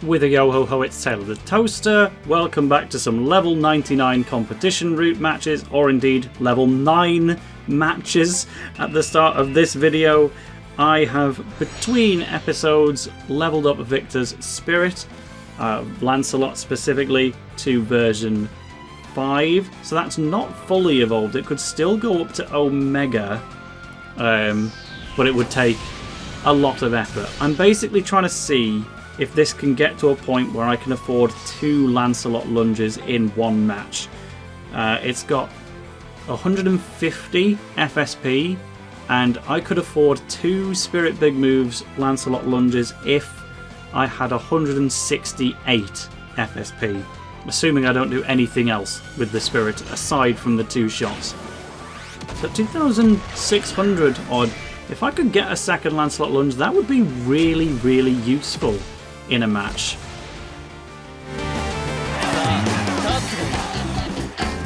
With a yo-ho-ho, it's TaleOfTheToaster. Welcome back to some level 99 competition route matches, or indeed level 9 matches. At the start of this video, I have, between episodes, leveled up Victor's Spirit, Lancelot specifically, to version 5. So that's not fully evolved. It could still go up to Omega, but it would take a lot of effort. I'm basically trying to see if this can get to a point where I can afford 2 Lancelot lunges in one match. It's got 150 FSP, and I could afford 2 Spirit Big Moves Lancelot lunges if I had 168 FSP, assuming I don't do anything else with the Spirit aside from the 2 shots. So 2,600 odd. If I could get a second Lancelot lunge, that would be really, really useful in a match.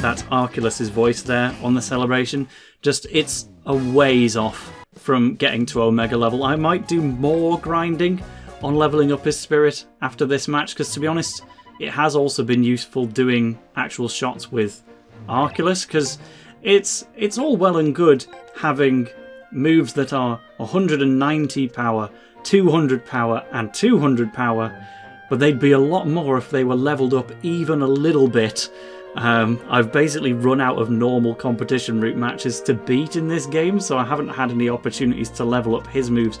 That's Arculus's voice there on the celebration. Just, it's a ways off from getting to Omega level. I might do more grinding on leveling up his spirit after this match, because to be honest, it has also been useful doing actual shots with Arculus, because it's all well and good having moves that are 190 power, 200 power and 200 power, but they'd be a lot more if they were leveled up even a little bit. I've basically run out of normal competition route matches to beat in this game, so I haven't had any opportunities to level up his moves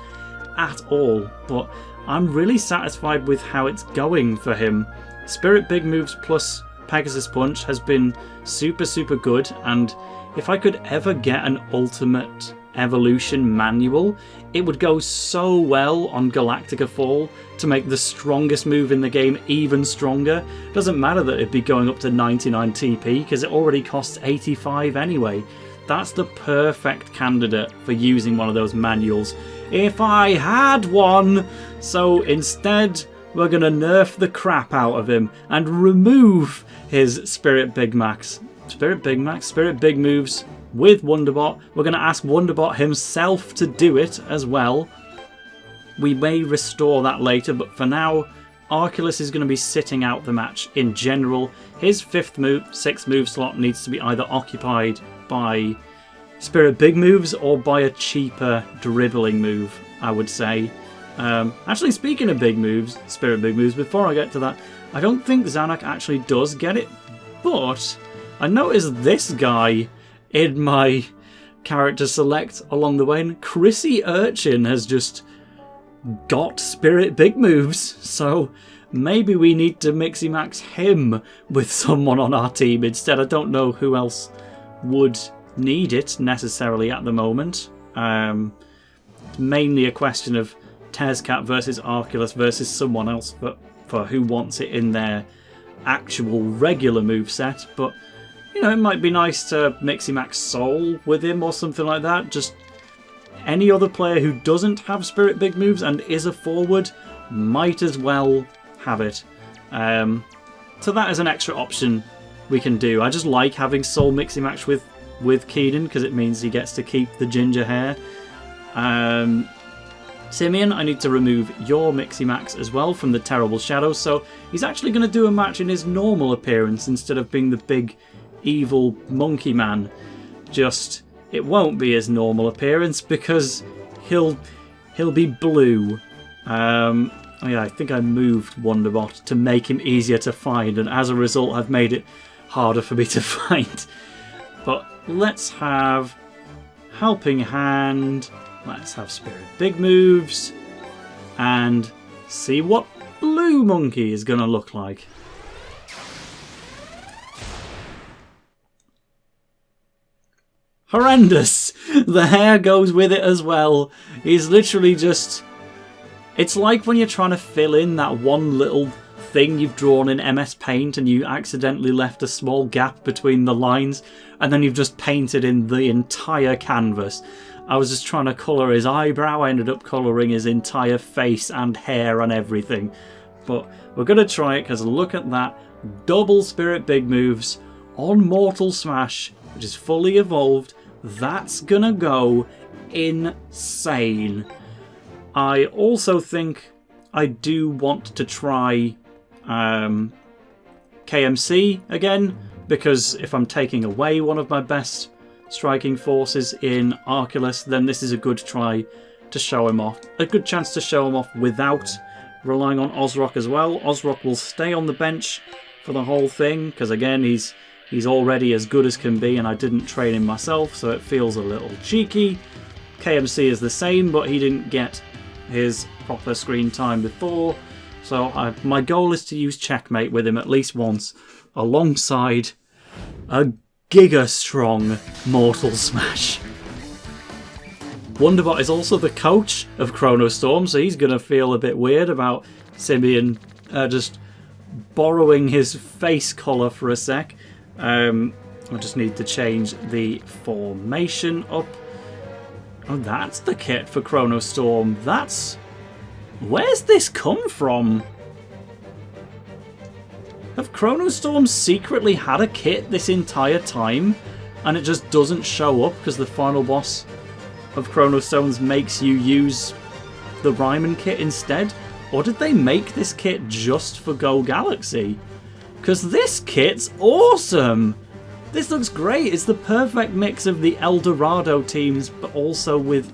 at all, but I'm really satisfied with how it's going for him. Spirit Big Moves plus Pegasus Punch has been super, super good, and if I could ever get an ultimate evolution manual, it would go so well on Galactica Fall to make the strongest move in the game even stronger. Doesn't matter that it'd be going up to 99 TP, because it already costs 85 anyway. That's the perfect candidate for using one of those manuals if I had one. So instead, we're going to nerf the crap out of him and remove his Spirit Big Max. Spirit Big Moves with Wonderbot. We're going to ask Wonderbot himself to do it as well. We may restore that later, but for now, Arculus is going to be sitting out the match in general. His 6th move slot needs to be either occupied by Spirit Big Moves or by a cheaper dribbling move, I would say. Actually, speaking of big moves, Spirit Big Moves, before I get to that, I don't think Zanuck actually does get it, but I noticed this guy in my character select along the way, and Chrissy Urchin has just got Spirit Big Moves, so maybe we need to Mixie Max him with someone on our team instead. I don't know who else would need it necessarily at the moment. It's mainly a question of capt versus Arculus versus someone else for who wants it in their actual regular moveset, but you know, it might be nice to Mixie Max Soul with him or something like that. Just any other player who doesn't have Spirit Big Moves and is a forward might as well have it. So that is an extra option we can do. I just like having Soul Mixie Max with Keenan, because it means he gets to keep the ginger hair. Simeon, I need to remove your Mixie Max as well from the Terrible Shadow, so he's actually going to do a match in his normal appearance instead of being the big evil monkey man. Just, it won't be his normal appearance because he'll be blue. Oh yeah, I think I moved Wonderbot to make him easier to find, and as a result I've made it harder for me to find. But let's have Helping Hand, let's have Spirit Big Moves, and see what Blue Monkey is going to look like. Horrendous! The hair goes with it as well. He's literally just... It's like when you're trying to fill in that one little thing you've drawn in MS Paint and you accidentally left a small gap between the lines, and then you've just painted in the entire canvas. I was just trying to colour his eyebrow, I ended up colouring his entire face and hair and everything. But we're going to try it, because look at that. Double Spirit Big Moves on Mortal Smash, which is fully evolved. That's going to go insane. I also think I do want to try KMC again, because if I'm taking away one of my best striking forces in Arculus, then this is a good try to show him off. A good chance to show him off without relying on Osrock as well. Osrock will stay on the bench for the whole thing, because again, he's already as good as can be, and I didn't train him myself, so it feels a little cheeky. KMC is the same, but he didn't get his proper screen time before, so my goal is to use Checkmate with him at least once, alongside a giga-strong Mortal Smash. Wonderbot is also the coach of Chrono Storm, so he's going to feel a bit weird about Simian just borrowing his face colour for a sec. I just need to change the formation up. Oh, that's the kit for Chrono Storm. Where's this come from? Have Chrono Storm secretly had a kit this entire time, and it just doesn't show up because the final boss of Chrono Stones makes you use the Ryman kit instead? Or did they make this kit just for Go Galaxy? Because this kit's awesome! This looks great. It's the perfect mix of the El Dorado teams, but also with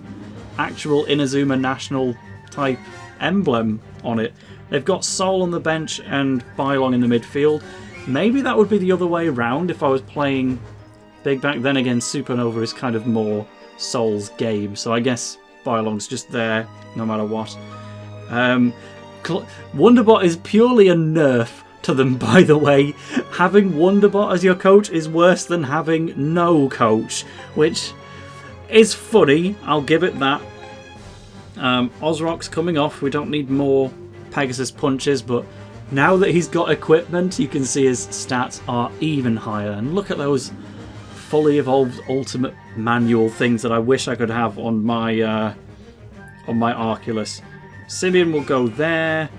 actual Inazuma national type emblem on it. They've got Soul on the bench and Bailong in the midfield. Maybe that would be the other way around if I was playing Big Back. Then again, Supernova is kind of more Soul's game, so I guess Bailong's just there no matter what. Wonderbot is purely a nerf to them, by the way. Having Wonderbot as your coach is worse than having no coach, which is funny, I'll give it that. Osrock's coming off, we don't need more Pegasus punches, but now that he's got equipment, you can see his stats are even higher. And look at those fully evolved ultimate manual things that I wish I could have on my Arculus. Simian will go there.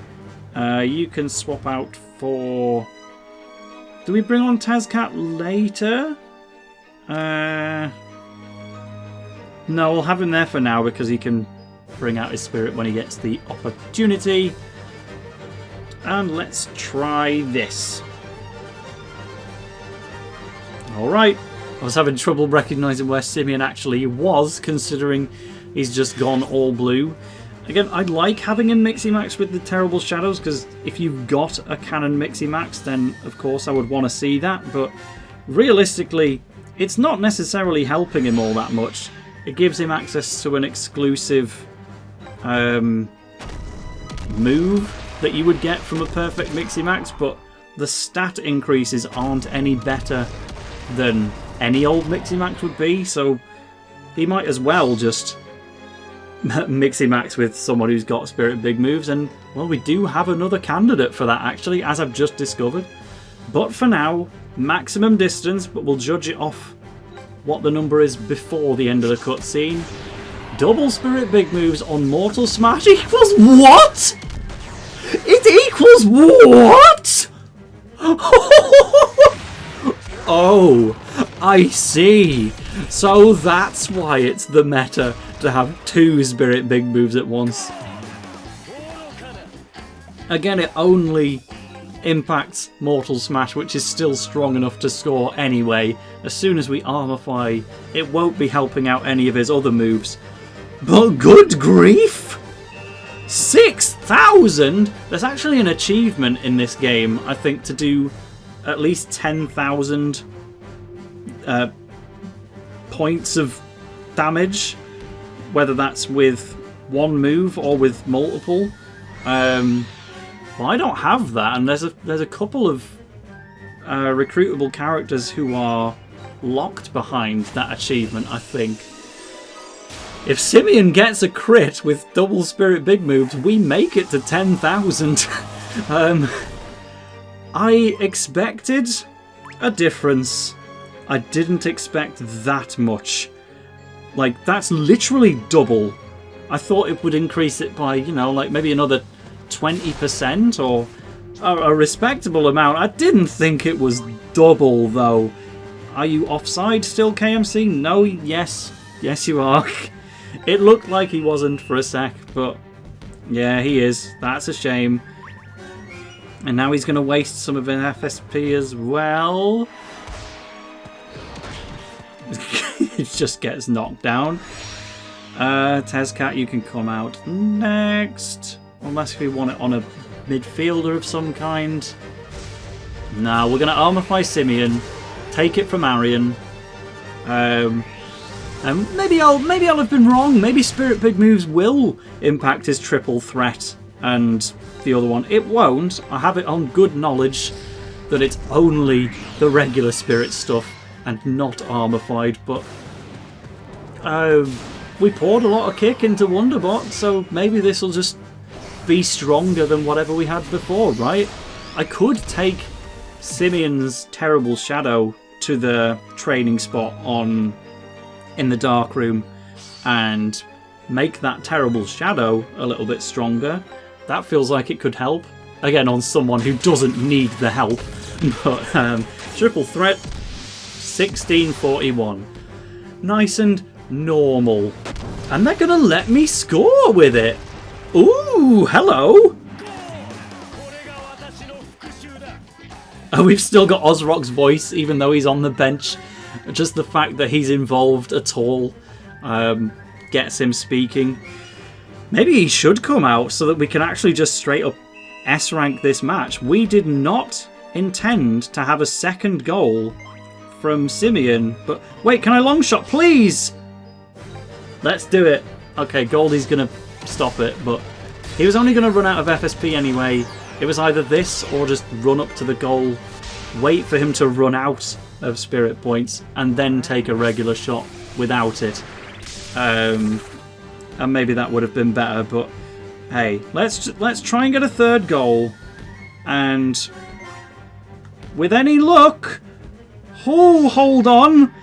You can swap out for... Do we bring on Tazcat later? No, we'll have him there for now because he can bring out his spirit when he gets the opportunity. And let's try this. Alright. I was having trouble recognising where Simian actually was, considering he's just gone all blue. Again, I like having him Mixie-Max with the Terrible Shadows, because if you've got a Canon Mixie-Max, then of course I would want to see that, but realistically, it's not necessarily helping him all that much. It gives him access to an exclusive move that you would get from a perfect Mixie-Max, but the stat increases aren't any better than any old Mixie-Max would be, so he might as well just Mixie-Max with someone who's got Spirit Big moves, and well, we do have another candidate for that actually, as I've just discovered. But for now, maximum distance, but we'll judge it off what the number is before the end of the cutscene. Double Spirit Big moves on Mortal Smash equals what? It equals what? Oh, I see. So that's why it's the meta to have two Spirit Big moves at once. Again, it only impacts Mortal Smash, which is still strong enough to score anyway. As soon as we armorify, it won't be helping out any of his other moves. But good grief! 6,000? There's actually an achievement in this game, I think, to do at least 10,000 points of damage, whether that's with one move or with multiple. Well, I don't have that, and there's a couple of recruitable characters who are locked behind that achievement, I think. If Simian gets a crit with double Spirit Big moves, we make it to 10,000. I expected a difference. I didn't expect that much. Like, that's literally double. I thought it would increase it by, you know, like maybe another 20% or a respectable amount. I didn't think it was double, though. Are you offside still, KMC? No, yes. Yes, you are. It looked like he wasn't for a sec, but Yeah, he is. That's a shame. And now he's going to waste some of an FSP as well. It just gets knocked down. Tezcat, you can come out next. Unless we want it on a midfielder of some kind. No, we're going to Armify Simeon. Take it from Arion. And maybe I'll have been wrong. Maybe Spirit Big Moves will impact his triple threat and the other one. It won't. I have it on good knowledge that it's only the regular Spirit stuff and not Armified, but we poured a lot of kick into Wonderbot, so maybe this will just be stronger than whatever we had before, right? I could take Simeon's Terrible Shadow to the training spot in the Dark Room and make that Terrible Shadow a little bit stronger. That feels like it could help. Again, on someone who doesn't need the help. But triple threat, 1641. Nice and normal. And they're going to let me score with it. Ooh, hello. Oh, we've still got Osrock's voice, even though he's on the bench. Just the fact that he's involved at all gets him speaking. Maybe he should come out so that we can actually just straight up S-rank this match. We did not intend to have a second goal from Simeon, but wait, can I long shot, please? Let's do it. Okay, Goldie's going to stop it, but he was only going to run out of FSP anyway. It was either this or just run up to the goal, wait for him to run out of spirit points, and then take a regular shot without it. And maybe that would have been better, but hey, let's try and get a third goal. And with any luck... Oh, hold on!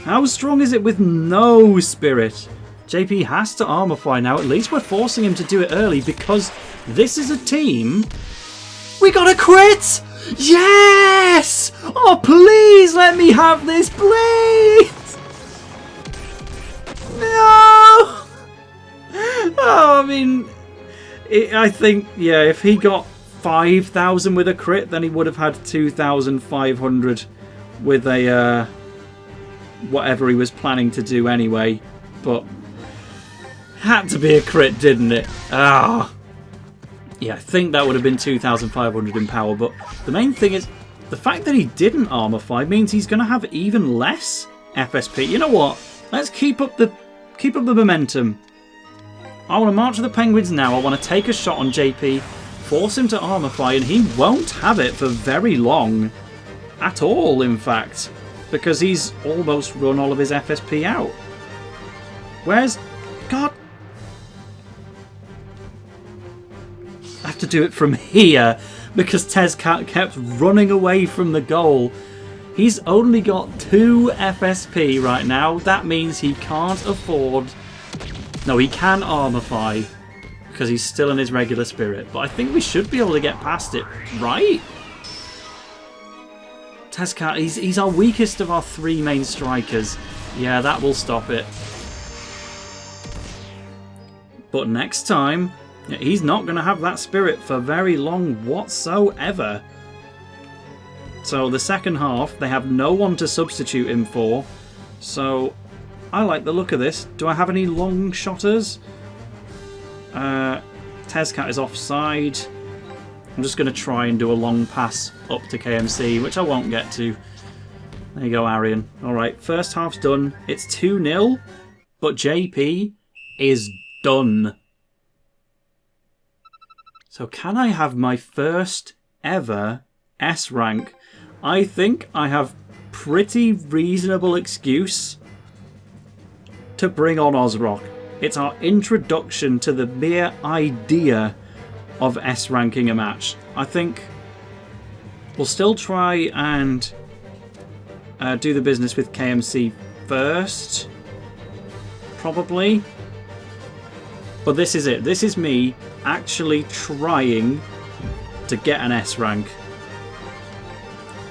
How strong is it with no spirit? JP has to Armify now. At least we're forcing him to do it early because this is a team... We got a crit! Yes! Oh, please let me have this, please! No! Oh, I mean... I think, yeah, if he got 5,000 with a crit, then he would have had 2,500 with a... whatever he was planning to do anyway. But... had to be a crit, didn't it? Ah... Yeah, I think that would have been 2,500 in power, but the main thing is the fact that he didn't Armify means he's going to have even less FSP. You know what? Let's keep up the momentum. I want to march with the Penguins now. I want to take a shot on JP, force him to Armify, and he won't have it for very long. At all, in fact, because he's almost run all of his FSP out. Where's... God... I have to do it from here because Tezcat kept running away from the goal. He's only got 2 FSP right now. That means he can't afford... No, he can Armify because he's still in his regular spirit. But I think we should be able to get past it, right? Tezcat, he's our weakest of our 3 main strikers. Yeah, that will stop it. But next time... he's not going to have that spirit for very long whatsoever. So the second half, they have no one to substitute him for. So I like the look of this. Do I have any long shotters? Tezcat is offside. I'm just going to try and do a long pass up to KMC, which I won't get to. There you go, Arion. Alright, first half's done. It's 2-0, but JP is done. So can I have my first ever S rank? I think I have pretty reasonable excuse to bring on Osrock. It's our introduction to the mere idea of S ranking a match. I think we'll still try and do the business with KMC first. Probably. But this is it. This is me actually trying to get an S rank.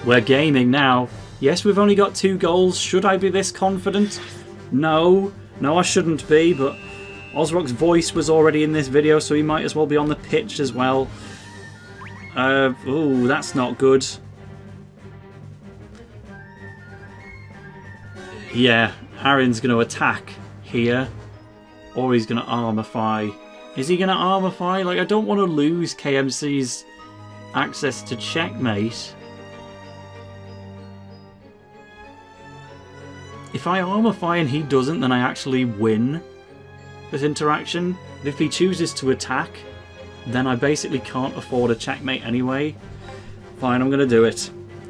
We're gaming now. Yes, we've only got 2 goals. Should I be this confident? No. No, I shouldn't be, but Ozrock's voice was already in this video, so he might as well be on the pitch as well. Ooh, that's not good. Yeah, Arion's going to attack here. Or he's going to Armify. Is he going to Armify? Like, I don't want to lose KMC's access to checkmate. If I Armify and he doesn't, then I actually win this interaction. But if he chooses to attack, then I basically can't afford a checkmate anyway. Fine, I'm going to do it.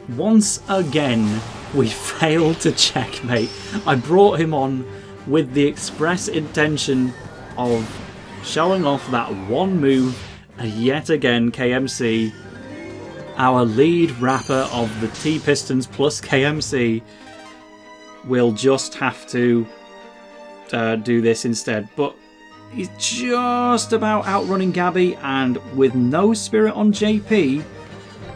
Once again, we failed to checkmate. I brought him on with the express intention of showing off that one move, and yet again KMC, our lead rapper of the T-Pistons plus KMC, will just have to do this instead. But he's just about outrunning Gabby, and with no spirit on JP,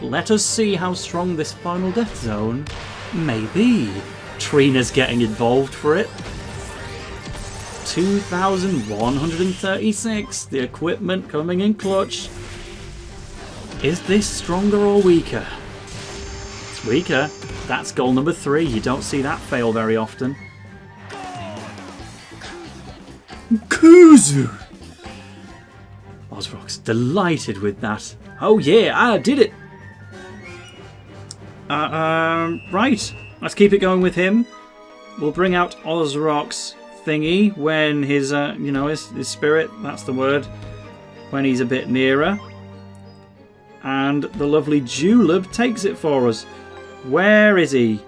let us see how strong this final death zone may be. Trina's getting involved for it. 2,136. The equipment coming in clutch. Is this stronger or weaker? It's weaker. That's goal number 3. You don't see that fail very often. Kuzu! Ozrock's delighted with that. Oh yeah, I did it! Right. Let's keep it going with him. We'll bring out Ozrock's thingy when his, you know, his spirit, that's the word, when he's a bit nearer. And the lovely Julep takes it for us. Where is he?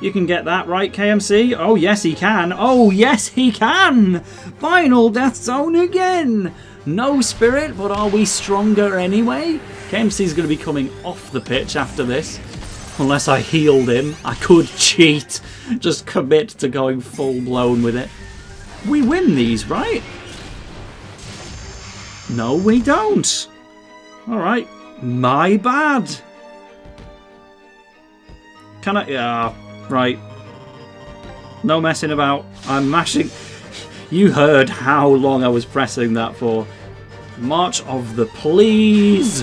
You can get that right, KMC? Oh, yes, he can. Oh, yes, he can! Final death zone again! No spirit, but are we stronger anyway? KMC's going to be coming off the pitch after this. Unless I healed him. I could cheat. Just commit to going full blown with it. We win these, right? No, we don't. Alright. My bad. Can I... Yeah, right. No messing about. I'm mashing... You heard how long I was pressing that for. March of the Please.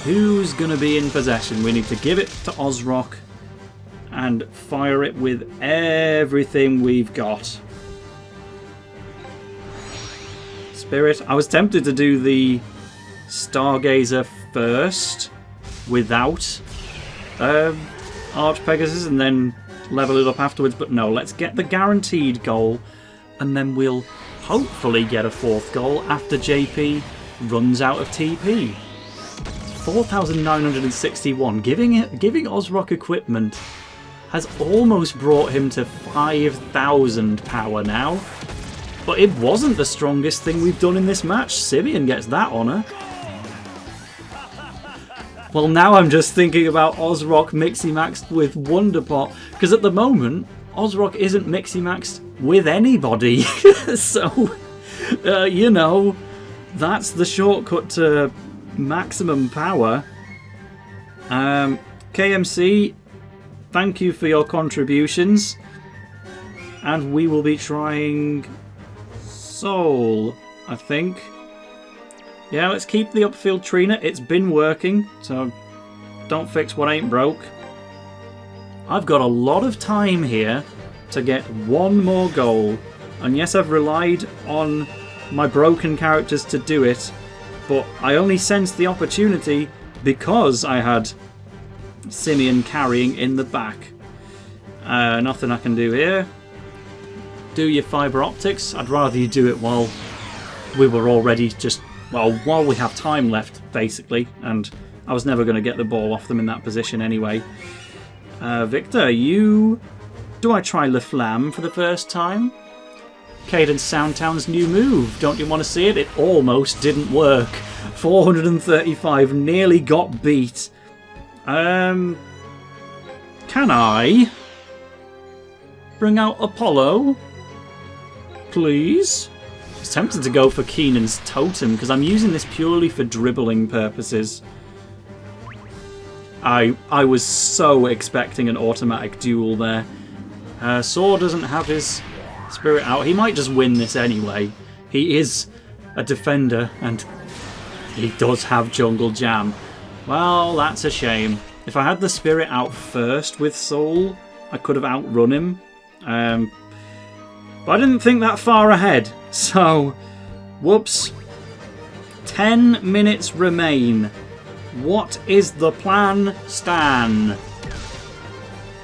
Who's going to be in possession? We need to give it to Ozrock and fire it with everything we've got. Spirit. I was tempted to do the Stargazer first without Arch Pegasus and then level it up afterwards, but no, let's get the guaranteed goal and then we'll hopefully get a 4th goal after JP runs out of TP. 4,961. Giving Ozrock equipment has almost brought him to 5,000 power now. But it wasn't the strongest thing we've done in this match. Simeon gets that honour. Well, now I'm just thinking about Ozrock mixi-maxed with Wonderpot, because at the moment, Ozrock isn't mixi-maxed with anybody. So, you know, that's the shortcut to maximum power. KMC, thank you for your contributions. And we will be trying Soul, I think. Yeah, let's keep the upfield Trina. It's been working, so don't fix what ain't broke. I've got a lot of time here to get one more goal. And yes, I've relied on my broken characters to do it, but I only sensed the opportunity because I had Simeon carrying in the back. Nothing I can do here. Do your fibre optics. I'd rather you do it while we were already just... Well, while we have time left, basically. And I was never going to get the ball off them in that position anyway. Victor, you... Do I try Le Flamme for the first time? Cadence Soundtown's new move. Don't you want to see it? It almost didn't work. 435 nearly got beat. Can I bring out Apollo? Please? I was tempted to go for Keenan's Totem because I'm using this purely for dribbling purposes. I was so expecting an automatic duel there. Saw doesn't have his spirit out. He might just win this anyway. He is a defender, and he does have Jungle Jam. Well, that's a shame. If I had the spirit out first with Soul, I could have outrun him. But I didn't think that far ahead. So, whoops. 10 minutes remain. What is the plan, Stan?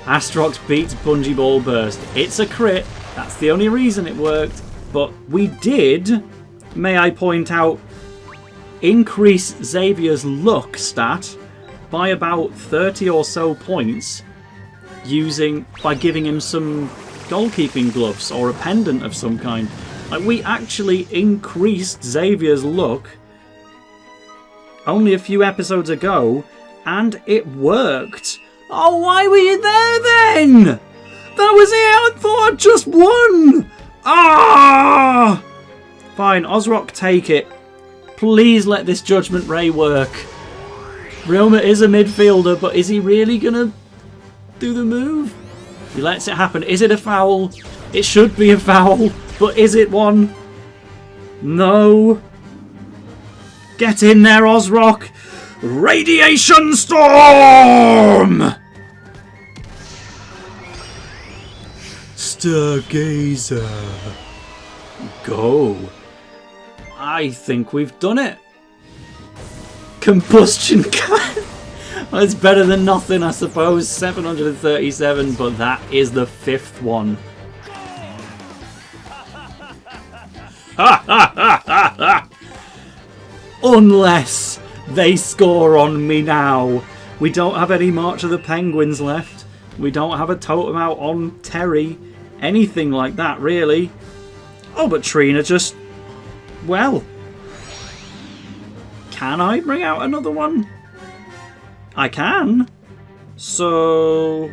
Astrox beats Bungee Ball Burst. It's a crit. That's the only reason it worked. But we did, may I point out, increase Xavier's luck stat by about 30 or so points by giving him some goalkeeping gloves or a pendant of some kind. Like, we actually increased Xavier's luck only a few episodes ago, and it worked. Oh, why were you there then? That was it. I thought I'd just won. Ah! Fine, Osrock, take it. Please let this Judgment Ray work. Ryoma is a midfielder, but is he really going to do the move? He lets it happen. Is it a foul? It should be a foul, but is it one? No. Get in there, Osrock. Radiation Storm! Stargazer. Go. I think we've done it. Combustion Cat. Well, it's better than nothing, I suppose. 737, but that is the 5th one. Ha ha ha ha ha! Unless they score on me now. We don't have any March of the Penguins left. We don't have a totem out on Terry. Anything like that, really. Oh, but Trina just... Well... Can I bring out another one? I can. So...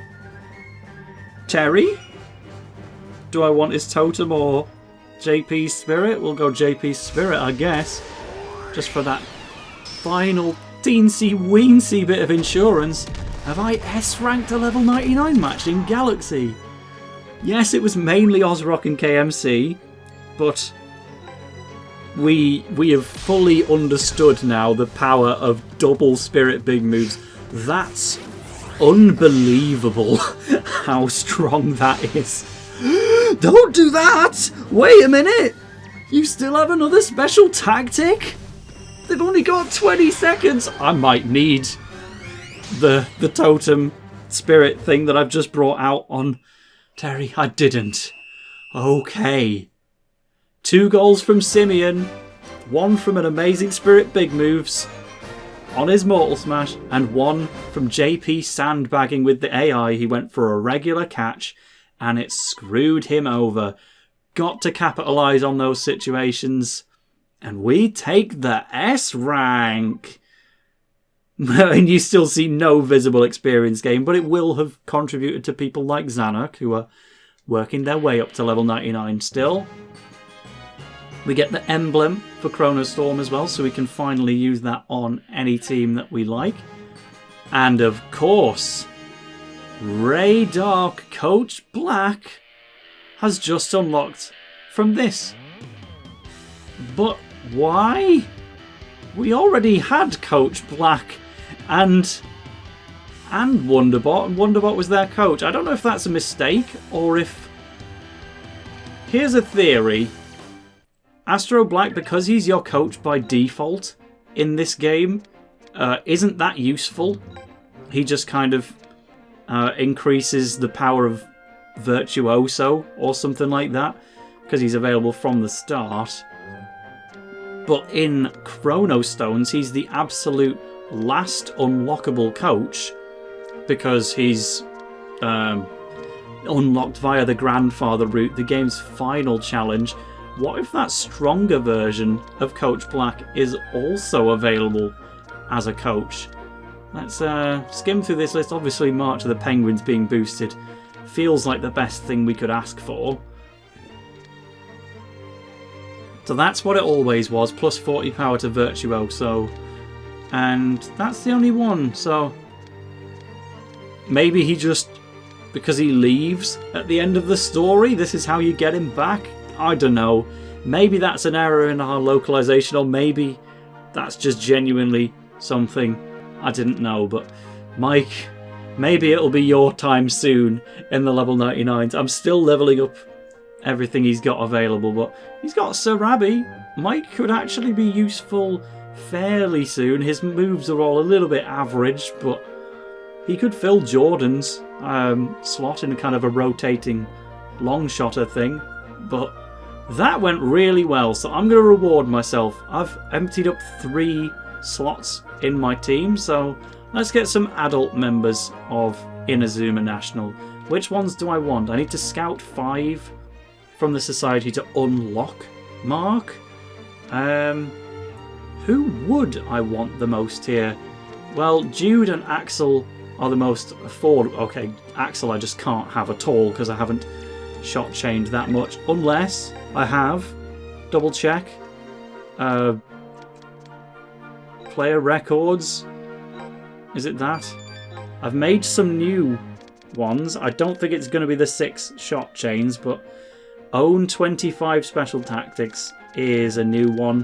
Terry? Do I want his totem or JP Spirit? We'll go JP Spirit, I guess. Just for that final teensy-weensy bit of insurance. Have I S-ranked a level 99 match in Galaxy? Yes, it was mainly Osrock and KMC, but we have fully understood now the power of double Spirit big moves. That's unbelievable how strong that is. Don't do that! Wait a minute! You still have another special tactic? They've only got 20 seconds. I might need the totem spirit thing that I've just brought out on Terry. I didn't. Okay. 2 goals from Simeon. 1 from an amazing spirit big moves on his Mortal Smash. And 1 from JP sandbagging with the AI. He went for a regular catch and it screwed him over. Got to capitalise on those situations. And we take the S rank. And you still see no visible experience gain, but it will have contributed to people like Zanuck, who are working their way up to level 99 still. We get the emblem for Chrono Storm as well, so we can finally use that on any team that we like. And of course, Ray Dark Coach Black has just unlocked from this. But why? We already had Coach Black and Wonderbot, and Wonderbot was their coach. I don't know if that's a mistake or if... Here's a theory. Astro Black, because he's your coach by default in this game, isn't that useful. He just kind of increases the power of Virtuoso or something like that, because he's available from the start. But in Chrono Stones, he's the absolute last unlockable coach because he's unlocked via the grandfather route, the game's final challenge. What if that stronger version of Coach Black is also available as a coach? Let's skim through this list. Obviously, March of the Penguins being boosted feels like the best thing we could ask for. So that's what it always was, plus 40 power to Virtuoso. And that's the only one, so maybe he just because he leaves at the end of the story? This is how you get him back? I don't know. Maybe that's an error in our localization, or maybe that's just genuinely something I didn't know. But Mike, maybe it'll be your time soon in the level 99s. I'm still leveling up everything he's got available, but he's got Sarabi. Mike could actually be useful fairly soon. His moves are all a little bit average, but he could fill Jordan's slot in a kind of a rotating long shotter thing. But that went really well, so I'm going to reward myself. I've emptied up 3 slots in my team, so let's get some adult members of Inazuma National. Which ones do I want? I need to scout 5 from the society to unlock Mark. Who would I want the most here? Well, Jude and Axel are the most affordable. Okay, Axel I just can't have at all because I haven't shot chained that much. Unless I have, double check, player records. Is it that? I've made some new ones. I don't think it's going to be the 6 shot chains, but own 25 special tactics is a new one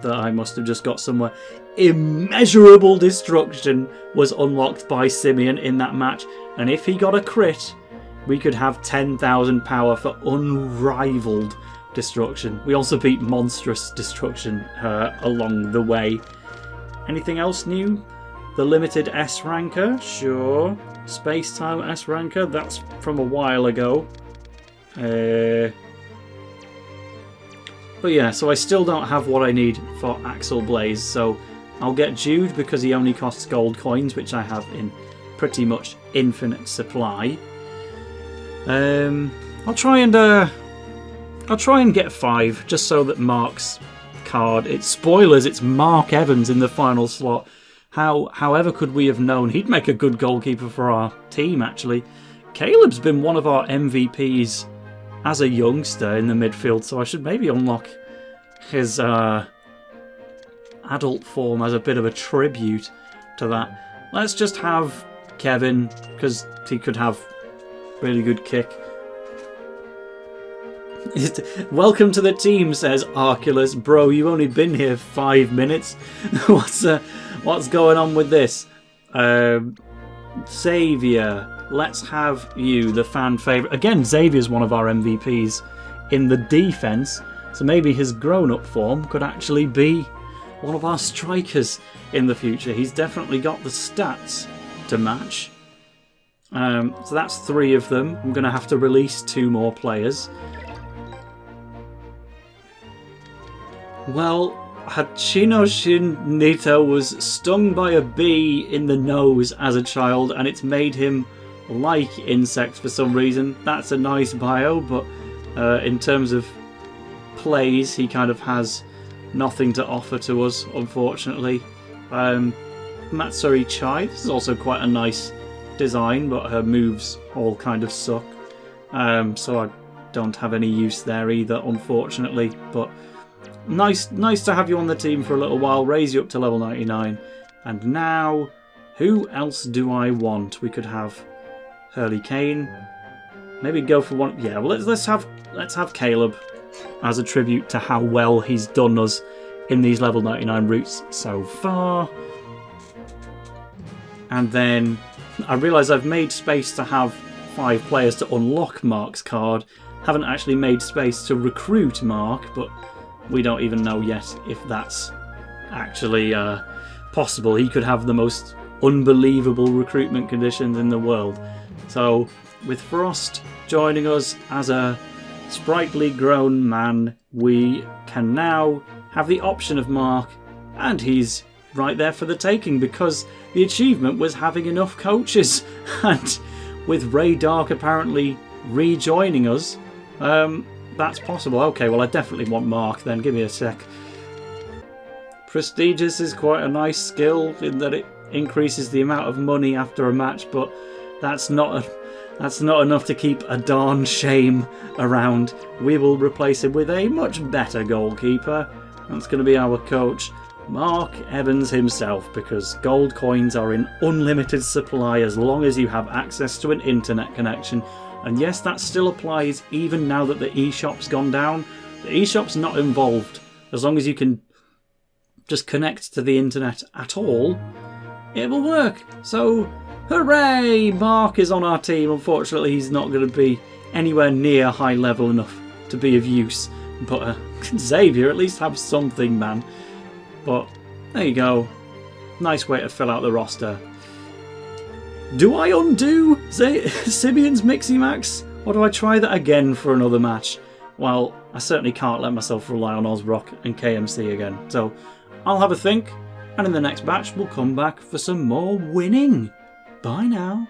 that I must have just got somewhere. Immeasurable Destruction was unlocked by Simeon in that match, and if he got a crit, we could have 10,000 power for unrivaled destruction. We also beat Monstrous Destruction along the way. Anything else new? The limited S ranker, sure. Space Time S ranker, that's from a while ago. But yeah, so I still don't have what I need for Axel Blaze, so I'll get Jude because he only costs gold coins, which I have in pretty much infinite supply. I'll try and get 5 just so that Mark's card. It's spoilers. It's Mark Evans in the final slot. However could we have known he'd make a good goalkeeper for our team? Actually, Caleb's been one of our MVPs as a youngster in the midfield, so I should maybe unlock his adult form as a bit of a tribute to that. Let's just have Kevin, because he could have really good kick. Welcome to the team, says Arculus. Bro, you've only been here 5 minutes. What's going on with this? Xavier, let's have you, the fan favourite. Again, Xavier's one of our MVPs in the defence, so maybe his grown-up form could actually be one of our strikers in the future. He's definitely got the stats to match. So that's 3 of them. I'm going to have to release 2 more players. Well, Hachinoshin Nito was stung by a bee in the nose as a child, and it's made him like insects for some reason. That's a nice bio, but in terms of plays, he kind of has nothing to offer to us, unfortunately. Matsuri Chai, this is also quite a nice design, but her moves all kind of suck. So I don't have any use there either, unfortunately. But nice to have you on the team for a little while, raise you up to level 99. And now, who else do I want? We could have Hurley Kane. Maybe go for one. Yeah, well, let's have Caleb as a tribute to how well he's done us in these level 99 routes so far. And then I realise I've made space to have 5 players to unlock Mark's card. Haven't actually made space to recruit Mark, but we don't even know yet if that's actually possible. He could have the most unbelievable recruitment conditions in the world. So with Frost joining us as a sprightly grown man, we can now have the option of Mark, and he's right there for the taking because the achievement was having enough coaches. And with Ray Dark apparently rejoining us, that's possible. Okay, well, I definitely want Mark then. Give me a sec. Prestigious is quite a nice skill in that it increases the amount of money after a match, but that's not enough to keep a darn shame around. We will replace him with a much better goalkeeper. That's going to be our coach. Mark Evans himself, because gold coins are in unlimited supply as long as you have access to an internet connection. And yes, that still applies even now that the eShop's gone down. The eShop's not involved. As long as you can just connect to the internet at all, it will work. So, hooray! Mark is on our team. Unfortunately, he's not going to be anywhere near high level enough to be of use. But Xavier, at least have something, man. But there you go. Nice way to fill out the roster. Do I undo Simeon's Mixie Max? Or do I try that again for another match? Well, I certainly can't let myself rely on Ozrock and KMC again. So I'll have a think. And in the next batch, we'll come back for some more winning. Bye now.